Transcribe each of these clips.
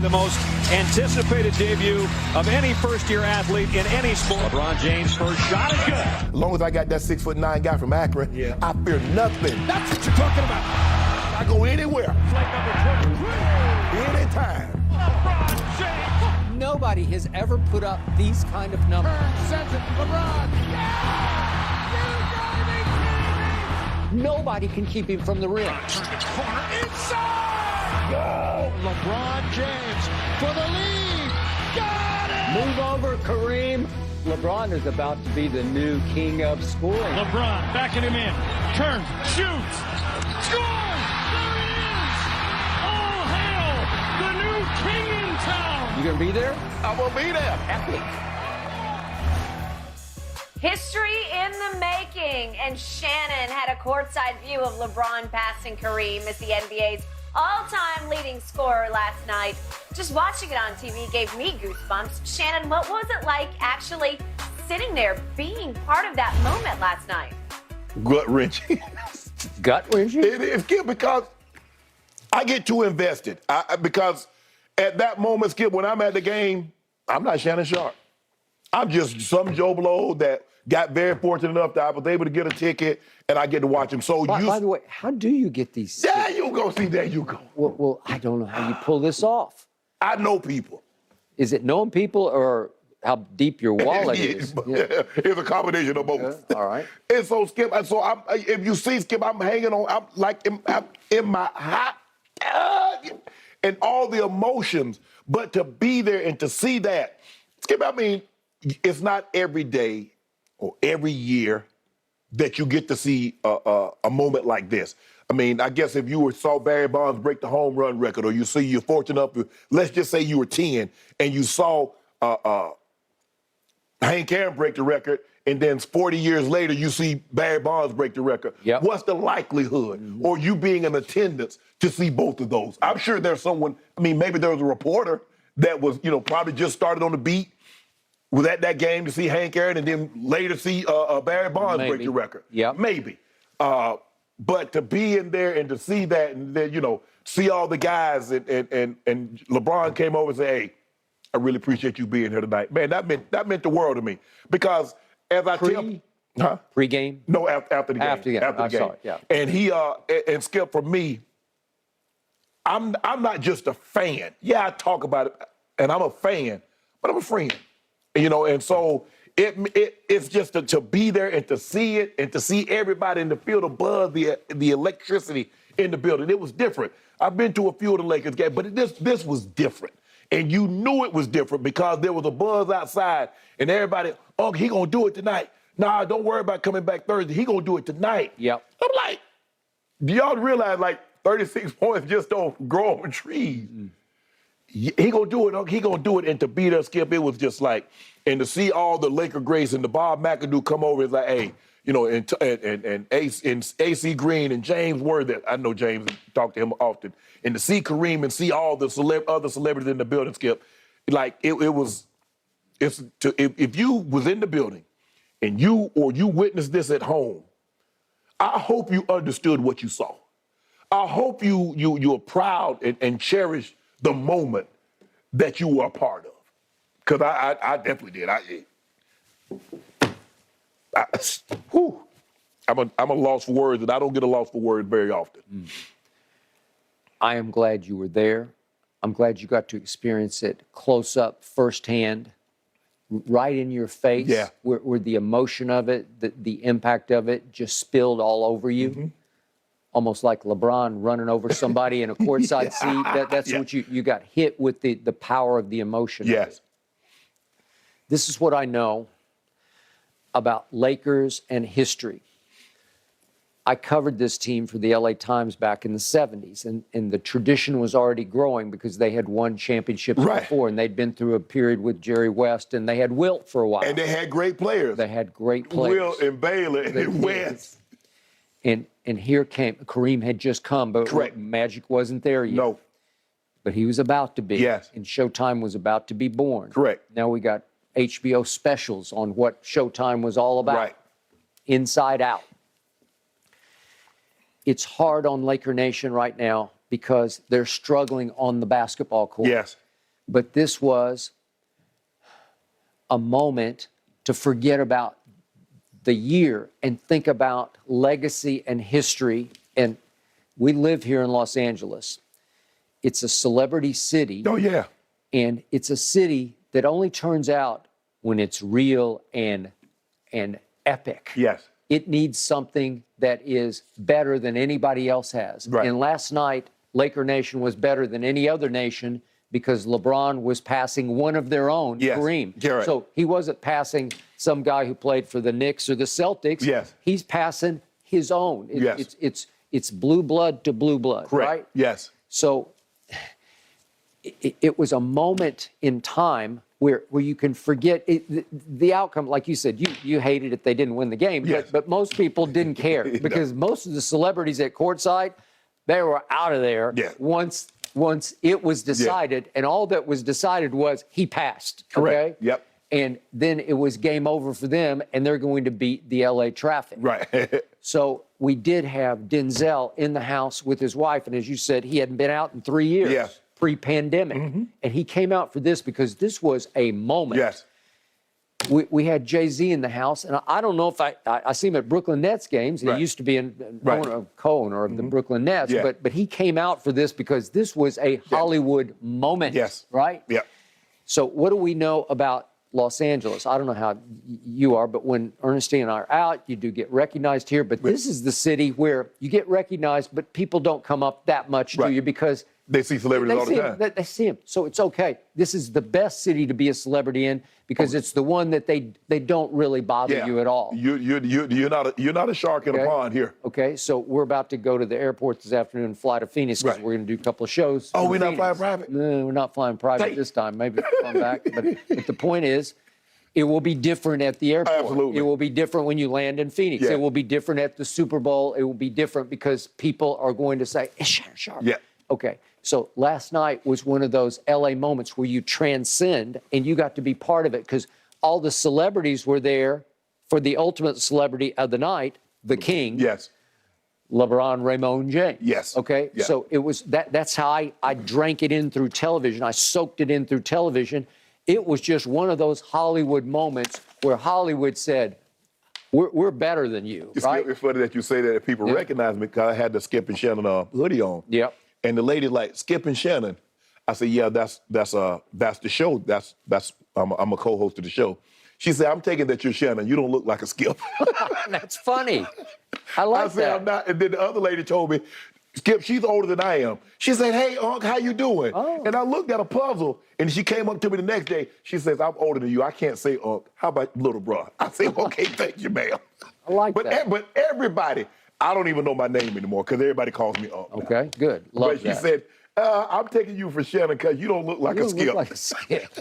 The most anticipated debut of any first-year athlete in any sport. LeBron James' first shot is good. As long as I got that 6'9" guy from Akron, I fear nothing. That's what you're talking about. I go anywhere. Flight number 23. Anytime. LeBron James. Nobody has ever put up these kind of numbers. Sends it. LeBron. Nobody can keep him from the rim. Turn the corner inside. Go. LeBron James for the lead. Got it. Move over, Kareem. LeBron is about to be the new king of scoring. LeBron backing him in. Turns. Shoots. Scores. There he is. All hail the new king in town. You gonna be there? I will be there. Epic. History in the making, and Shannon had a courtside view of LeBron passing Kareem as the NBA's all-time leading scorer last night. Just watching it on TV gave me goosebumps. Shannon, what was it like actually sitting there, being part of that moment last night? Gut-wrenching. Gut-wrenching? It is, Skip, because I get too invested. Because at that moment, Skip, when I'm at the game, I'm not Shannon Sharpe. I'm just some Joe Blow that got very fortunate enough that I was able to get a ticket and I get to watch him. So by the way, how do you get these? There you go. See, there you go. Well, I don't know how you pull this off. I know people. Is it knowing people or how deep your wallet is? Yeah. It's a combination of both. All right. And so, Skip, if you see Skip, I'm hanging on. I'm like in my hot and all the emotions. But to be there and to see that, Skip, I mean, it's not every day or every year that you get to see a moment like this. I mean, I guess if you saw Barry Bonds break the home run record, or you're fortunate enough, let's just say you were 10 and you saw Hank Aaron break the record, and then 40 years later you see Barry Bonds break the record. Yep. What's the likelihood, or you being in attendance to see both of those? I'm sure there's someone. I mean, maybe there was a reporter that was, probably just started on the beat. Was at that game to see Hank Aaron and then later see Barry Bonds break the record. Yeah, maybe. But to be in there and to see that and then, see all the guys and LeBron came over and said, hey, I really appreciate you being here tonight. Man, that meant the world to me. Because as I tell... Pre-game? No, after the game. After the game. After the game. Saw it, yeah. And he, and Skip, for me, I'm not just a fan. Yeah, I talk about it, and I'm a fan, but I'm a friend. And so it's just to be there and to see it and to see everybody in the field of buzz, the electricity in the building. It was different. I've been to a few of the Lakers games, but this was different. And you knew it was different because there was a buzz outside and everybody, oh, he gonna do it tonight. Nah, don't worry about coming back Thursday. He gonna do it tonight. Yep. I'm like, do y'all realize 36 points just don't grow on trees? Mm. He gonna do it. He gonna do it. And to beat us, Skip, it was just like, and to see all the Laker greats and the Bob McAdoo come over, it's like, hey, and AC Green and James Worthy. I know James, talk to him often. And to see Kareem and see all the other celebrities in the building, Skip, like if you was in the building and you witnessed this at home, I hope you understood what you saw. I hope you're proud and cherish the moment that you were a part of. Because I definitely did. I'm a loss for words, and I don't get a loss for words very often. Mm. I am glad you were there. I'm glad you got to experience it close up, firsthand, right in your face, where the emotion of it, the impact of it just spilled all over you. Mm-hmm. Almost like LeBron running over somebody in a courtside seat. That's what you got hit with the power of the emotion. Yes. Of it. This is what I know about Lakers and history. I covered this team for the LA Times back in the 70s, and the tradition was already growing because they had won championships before, and they'd been through a period with Jerry West, and they had Wilt for a while. And they had great players. They had great players. Wilt and Baylor and West. And here came, Kareem had just come, but Magic wasn't there yet. No. But he was about to be. Yes. And Showtime was about to be born. Correct. Now we got HBO specials on what Showtime was all about. Right. Inside Out. It's hard on Laker Nation right now because they're struggling on the basketball court. Yes. But this was a moment to forget about the year and think about legacy and history. And we live here in Los Angeles. It's a celebrity city. Oh, yeah. And it's a city that only turns out when it's real and epic. Yes. It needs something that is better than anybody else has. Right. And last night, Laker Nation was better than any other nation because LeBron was passing one of their own, Yes. Kareem. Yeah, right. So he wasn't passing some guy who played for the Knicks or the Celtics. Yes. He's passing his own. Yes. It's blue blood to blue blood, Correct. right? Yes. So it was a moment in time where you can forget the outcome. Like you said, you hated it they didn't win the game, Yes. but most people didn't care because most of the celebrities at courtside, they were out of there once it was decided, and all that was decided was he passed. Correct. Okay? Yep. And then it was game over for them, and they're going to beat the LA Traffic. Right. So we did have Denzel in the house with his wife, and as you said, he hadn't been out in 3 years. Yeah. Pre-pandemic. And he came out for this because this was a moment. Yes. We had Jay-Z in the house, and I don't know if I see him at Brooklyn Nets games, and Right. he used to be a co-owner of the Brooklyn Nets, Yeah. but he came out for this because this was a Hollywood moment. Yes. Right? Yeah. So what do we know about Los Angeles? I don't know how you are, but when Ernestine and I are out, you do get recognized here. But this is the city where you get recognized, but people don't come up that much to you because they see celebrities all the time. They see him. So it's okay. This is the best city to be a celebrity in because it's the one that they don't really bother you at all. You're not a shark in a pond here. Okay, so we're about to go to the airport this afternoon and fly to Phoenix because we're going to do a couple of shows. Oh, in we're not Phoenix. flying private? No, we're not flying private this time. Maybe we'll come back. But the point is, it will be different at the airport. Absolutely. It will be different when you land in Phoenix. Yeah. It will be different at the Super Bowl. It will be different because people are going to say, it's Shannon Sharpe. Yeah. Okay, so last night was one of those LA moments where you transcend and you got to be part of it because all the celebrities were there for the ultimate celebrity of the night, the king. Yes. LeBron, Raymond James. Yes. Okay. Yeah. So it was that's how I drank it in through television. I soaked it in through television. It was just one of those Hollywood moments where Hollywood said, we're better than you, right? It's funny that you say that people recognize me because I had the Skip and Shannon hoodie on. Yep. And the lady like, Skip and Shannon. I said, yeah, that's the show. I'm a co-host of the show. She said, I'm taking that you're Shannon. You don't look like a Skip. That's funny. I like I said, that. I'm not. And then the other lady told me, Skip, she's older than I am. She said, hey, Unc, how you doing? Oh. And I looked at a puzzle, and she came up to me the next day. She says, I'm older than you. I can't say Unc. How about little bro? I said, okay, thank you, ma'am. I like that. But everybody, I don't even know my name anymore because everybody calls me Unc. Okay, good. Love But she that. said, I'm taking you for Shannon because you don't look like You a don't Skip. look like a Skip.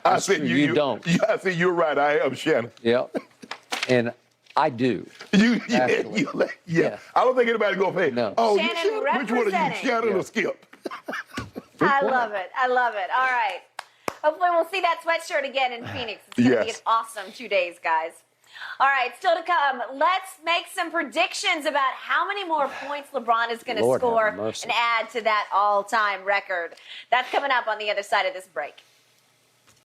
I That's said, true, you don't. I said, you're right. I am Shannon. Yep. And I do. Yeah. Yeah. I don't think anybody's going to pay. No. Oh, Shannon you Shannon? Which one are you, representing. Shannon or Skip? I love it. I love it. All right. Hopefully we'll see that sweatshirt again in Phoenix. It's going to be an awesome 2 days, guys. All right, still to come. Let's make some predictions about how many more points LeBron is going to Lord have score mercy. and add to that all-time record. That's coming up on the other side of this break.